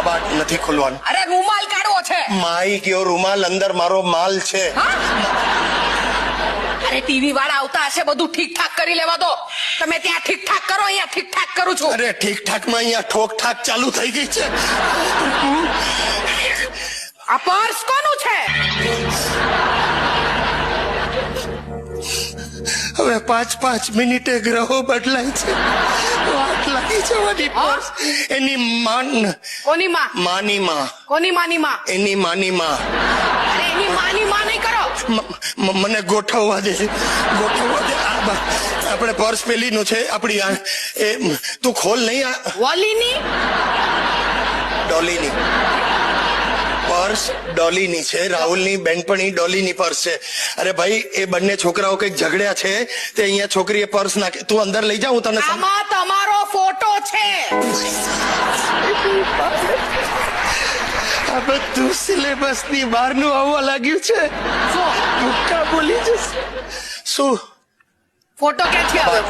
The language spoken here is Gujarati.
બા નથી ખોલવાનું. અરે રૂમાલ કાઢવો છે. માઈ કયો રૂમાલ, અંદર મારો માલ છે. અરે ટીવી વાળા આવતા હશે, બધું ઠીક ઠાક કરી લેવા દો. તમે ત્યાં ઠીક ઠાક કરો, અહીંયા ઠીક ઠાક કરું છું. અરે ઠીક ઠાક માં અહીંયા ઠોક ઠાક ચાલુ થઈ ગઈ છે. આ પર્સ કોનું છે? હવે 5 મિનિટે ગ્રહો બદલાય છે. વાત લાગી જવાની. પર્સ એની માન. કોની માં? માની માં. કોની માની માં? એની માની માં. અરે એની માની માં નહીં કરો. મને ગોઠવવા દે, ગોઠવવા દે. આપણે પર્સ પેલી નું છે આપડી. એ તું ખોલ નહીં. વોલીની ડોલીની પર્સ ડોલીની છે. રાહુલની બેનપણી ડોલીની પર્સ છે. અરે ભાઈ એ બંને છોકરાઓ કઈક ઝઘડ્યા છે તે અહીંયા છોકરીએ પર્સ નાખે. તું અંદર લઈ જા, હું તને. આમાં તમારો ફોટો છે. આ બધું સિલેબસ ની બહાર નું આવવા લાગ્યું છે. શું ભૂક્કા બોલી જશે. શું ફોટો ક્યાંથી આવ્યો?